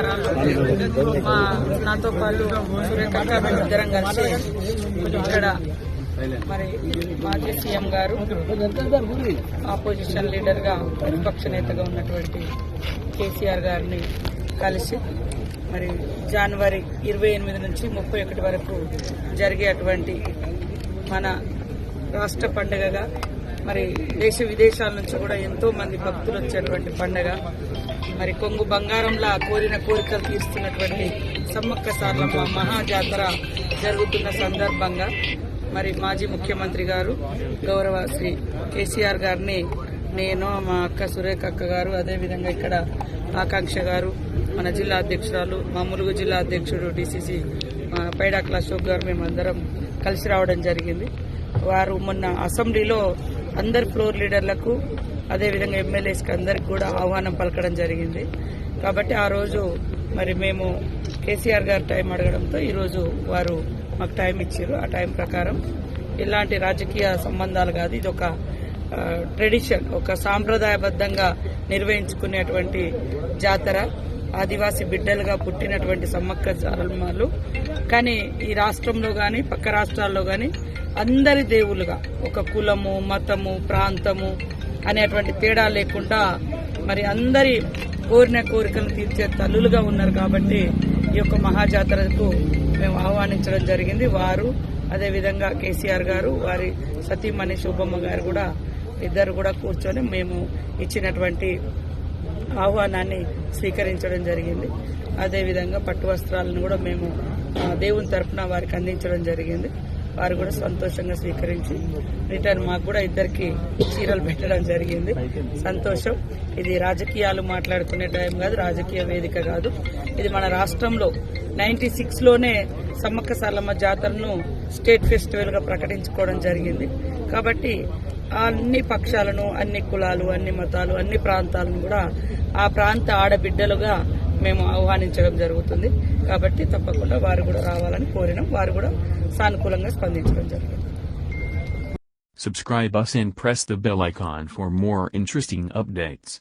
వారాల్లో నాతో పాటు సురేఖ ఇద్దరం కలిసి ఇక్కడ మరి మాజీ సీఎం గారు ఆపోజిషన్ లీడర్గా ప్రతిపక్ష నేతగా ఉన్నటువంటి కేసీఆర్ గారిని కలిసి మరి జనవరి 28 నుంచి 31 వరకు జరిగేటువంటి మన రాష్ట్ర పండుగగా మరి దేశ విదేశాల నుంచి కూడా ఎంతో మంది భక్తులు వచ్చేటువంటి పండుగ మరి కొంగు బంగారంలా కోరిన కోరికలు తీరుస్తున్నటువంటి సమ్మక్క సారలమ్మ మహాజాతర జరుగుతున్న సందర్భంగా మరి మాజీ ముఖ్యమంత్రి గారు గౌరవ శ్రీ కేసీఆర్ గారిని నేను మా అక్క సురేఖ అక్క గారు అదేవిధంగా ఇక్కడ ఆకాంక్ష గారు మన జిల్లా అధ్యక్షురాలు మా ములుగు జిల్లా అధ్యక్షుడు డిసిసి పైడాకుల అశోక్ గారు మేమందరం కలిసి రావడం జరిగింది. వారు మొన్న అసెంబ్లీలో అందరి ఫ్లోర్ లీడర్లకు అదేవిధంగా ఎమ్మెల్యేస్కి అందరికి కూడా ఆహ్వానం పలకడం జరిగింది. కాబట్టి ఆ రోజు మరి మేము కేసీఆర్ గారు టైం అడగడంతో ఈరోజు వారు మాకు టైం ఇచ్చారు. ఆ టైం ప్రకారం ఇలాంటి రాజకీయ సంబంధాలు కాదు, ఇది ఒక ట్రెడిషన్, ఒక సాంప్రదాయబద్ధంగా నిర్వహించుకునేటువంటి జాతర. ఆదివాసీ బిడ్డలుగా పుట్టినటువంటి సమ్మక్క సారలమ్మలు కానీ ఈ రాష్ట్రంలో కానీ పక్క రాష్ట్రాల్లో కానీ అందరి దేవులుగా ఒక కులము మతము ప్రాంతము అనేటువంటి తేడా లేకుండా మరి అందరి కోరిన కోరికలు తీర్చే తల్లులుగా ఉన్నారు. కాబట్టి ఈ యొక్క మహాజాతరకు మేము ఆహ్వానించడం జరిగింది. వారు అదేవిధంగా కేసీఆర్ గారు వారి సతీమణి శోభమ్మ గారు కూడా ఇద్దరు కూడా కూర్చొని మేము ఇచ్చినటువంటి ఆహ్వానాన్ని స్వీకరించడం జరిగింది. అదేవిధంగా పట్టు వస్త్రాలను కూడా మేము దేవుని తరఫున వారికి అందించడం జరిగింది. వారు కూడా సంతోషంగా స్వీకరించి రిటర్న్ మాకు కూడా ఇద్దరికి చీరలు పెట్టడం జరిగింది. సంతోషం. ఇది రాజకీయాలు మాట్లాడుకునే టైం కాదు, రాజకీయ వేదిక కాదు. ఇది మన రాష్ట్రంలో 96లోనే సమ్మక్క సారలమ్మ జాతరను స్టేట్ ఫెస్టివల్ గా ప్రకటించుకోవడం జరిగింది. కాబట్టి అన్ని పక్షాలను అన్ని కులాలు అన్ని మతాలు అన్ని ప్రాంతాలను కూడా ఆ ప్రాంత ఆడబిడ్డలుగా మేము ఆహ్వానించడం జరుగుతుంది. కాబట్టి తప్పకుండా వారు కూడా రావాలని కోరినాం. వారు కూడా సానుకూలంగా స్పందించడం జరిగింది. Subscribe us and press the bell icon for more interesting updates.